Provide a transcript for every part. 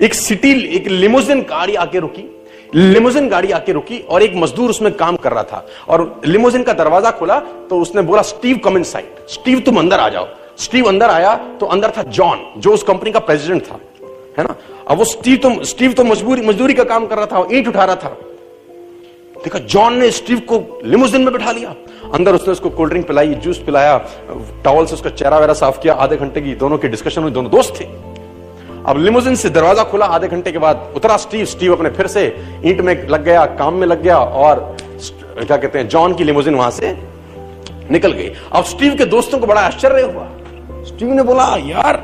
एक लिमोजिन गाड़ी आके रुकी और एक मजदूर उसमें काम कर रहा था और लिमोजिन का दरवाजा खुला तो उसने बोला, स्टीव कम इनसाइड, स्टीव तुम अंदर आ जाओ। स्टीव अंदर आया तो अंदर था जॉन, जो उस कंपनी का प्रेसिडेंट था, है ना। अब वो स्टीव तो मजदूरी का काम कर रहा था, ईंट उठा रहा था। देखा जॉन ने स्टीव को लिमोजिन में बिठा लिया, अंदर उसने उसको कोल्ड ड्रिंक पिलाई, जूस पिलाया, टॉवल से उसका चेहरा वगैरह साफ किया। आधे घंटे की दोनों की डिस्कशन हुई, दोनों दोस्त थे। अब लिमोजिन से दरवाजा खुला, आधे घंटे के बाद उतरा स्टीव अपने फिर से ईंट में लग गया, काम में लग गया और क्या कहते हैं, जॉन की लिमोजिन वहां से निकल गई। अब स्टीव के दोस्तों को बड़ा आश्चर्य हुआ। स्टीव ने बोला, यार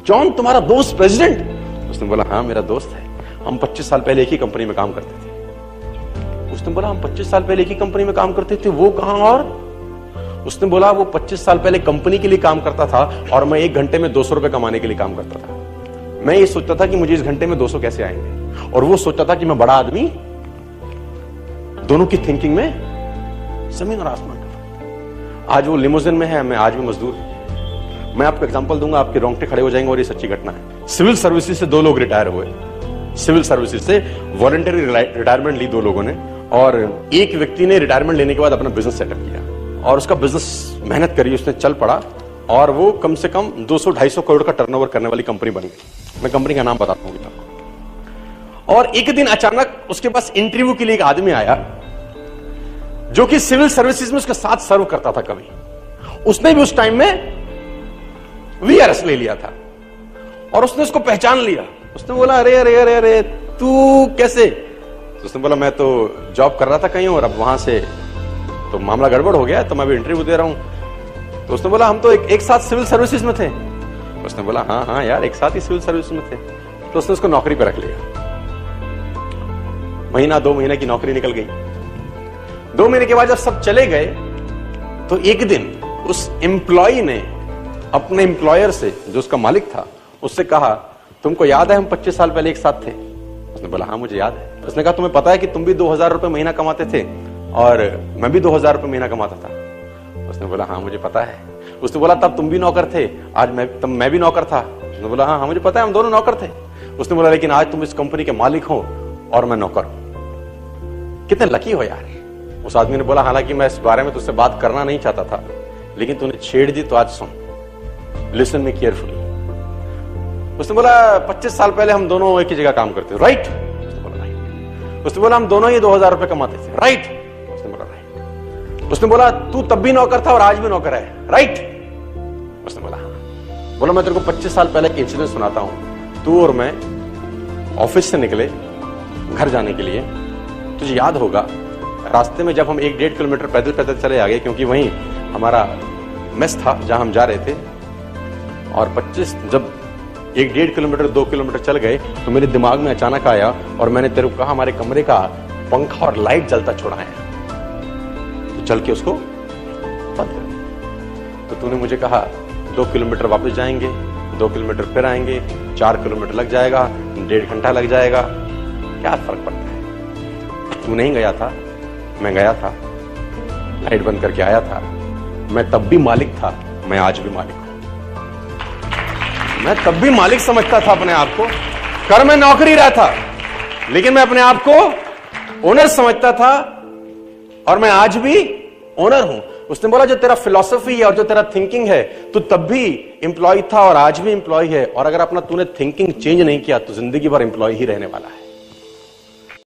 जॉन तुम्हारा दोस्त प्रेसिडेंट? उसने बोला, हाँ मेरा दोस्त है, हम 25 साल पहले एक ही कंपनी में काम करते थे। उसने बोला, हम 25 साल पहले एक ही कंपनी में काम करते थे, वो कहां? और उसने बोला, वो 25 साल पहले कंपनी के लिए काम करता था और मैं 1 घंटे में 200 रुपए कमाने के लिए काम करता था। मैं ये सोचता था कि मुझे इस घंटे में 200 कैसे आएंगे, और वो सोचता था कि मैं बड़ा आदमी। दोनों की थिंकिंग में जमीन और आसमान का फर्क। आज वो लिमोजिन में है, मैं आज भी मजदूर हूं। मैं आपको एग्जांपल दूंगा, आपके रोंगटे खड़े हो जाएंगे और ये सच्ची घटना है। सिविल सर्विसेज से 2 लोग रिटायर हुए, सिविल सर्विसेज से वॉलंटरी रिटायरमेंट ली 2 लोगों ने, और एक व्यक्ति ने रिटायरमेंट लेने के बाद अपना बिजनेस सेटअप किया और उसका बिजनेस मेहनत करी, उसने चल पड़ा और वो कम से कम 200-250 करोड़ का टर्नओवर करने वाली कंपनी बन गई। मैं कंपनी का नाम बताता हूं आपको। और एक दिन अचानक उसके पास इंटरव्यू के लिए एक आदमी आया जो कि सिविल सर्विसेज में उसके साथ सर्व करता था कभी। उसने भी उस टाइम में वीआरएस ले लिया था और उसने उसको पहचान लिया। उसने बोला, अरे अरे अरे अरे तू कैसे? तो उसने बोला, मैं तो जॉब कर रहा था कहीं और अब वहां से तो मामला गड़बड़ हो गया, तो मैं भी इंटरव्यू दे रहा हूं। तो उसने बोला, हम तो एक साथ सिविल सर्विसेज में थे। उसने बोला, हाँ हाँ यार, एक साथ ही सिविल सर्विस में थे। तो उसने उसको नौकरी पे रख लिया। महीना 2 महीने की नौकरी निकल गई। 2 महीने के बाद जब सब चले गए तो एक दिन उस एम्प्लॉय ने अपने एम्प्लॉयर से, जो उसका मालिक था, उससे कहा, तुमको याद है हम 25 साल पहले एक साथ थे? उसने बोला, हाँ मुझे याद है। उसने कहा, तुम्हें पता है कि तुम भी 2000 रुपए महीना कमाते थे और मैं भी 2000 रुपए महीना कमाता था? उसने बोला, हाँ मुझे पता है। उसने बोला, तब तुम भी नौकर थे, आज मैं भी नौकर था? उसने बोला, हाँ मुझे पता है, हम दोनों नौकर थे। उसने बोला, लेकिन आज तुम इस कंपनी के मालिक हो और मैं नौकर हूं। कितने लकी हो यार। उस आदमी ने बोला, हालांकि मैं इस बारे में तुझसे बात करना नहीं चाहता था, लेकिन तूने छेड़ दी तो आज सुन, लिसन मी केयरफुली। उसने बोला, 25 साल पहले हम दोनों एक ही जगह काम करते थे, राइट? उसने बोला, राइट। उसने बोला, हम दोनों ही 2000 रुपए कमाते थे, राइट? उसने बोला, राइट। उसने बोला, तू तब भी नौकर था और आज भी नौकर है, राइट? उसने बोला, हाँ। बोला, मैं तेरे को 25 साल पहले एक इंसिडेंट सुनाता हूं। तू और मैं ऑफिस से निकले घर जाने के लिए, तुझे याद होगा रास्ते में जब हम 1-1.5 किलोमीटर पैदल पैदल चले आ गए, क्योंकि वहीं हमारा मेस था जहां हम जा रहे थे, और 25 जब 1-1.5 किलोमीटर 2 किलोमीटर चल गए तो मेरे दिमाग में अचानक आया और मैंने तेरे को कहा, हमारे कमरे का पंखा और लाइट जलता छोड़ा है, तो चल के उसको बंद कर। तो तूने मुझे कहा 2 किलोमीटर वापस जाएंगे, 2 किलोमीटर फिर आएंगे, 4 किलोमीटर लग जाएगा, 1.5 घंटा लग जाएगा, क्या फर्क पड़ता है? तू नहीं गया था, मैं गया था, लाइट बंद करके आया था। मैं तब भी मालिक था, मैं आज भी मालिक हूं। मैं तब भी मालिक समझता था अपने आप को, कर मैं नौकरी रहा था, लेकिन मैं अपने आप को ओनर समझता था और मैं आज भी ओनर हूं। उसने बोला, जो तेरा फिलॉसफी है और जो तेरा थिंकिंग है, तू तब भी एम्प्लॉय था और आज भी एम्प्लॉय है, और अगर अपना तूने थिंकिंग चेंज नहीं किया तो जिंदगी भर एम्प्लॉय ही रहने वाला है।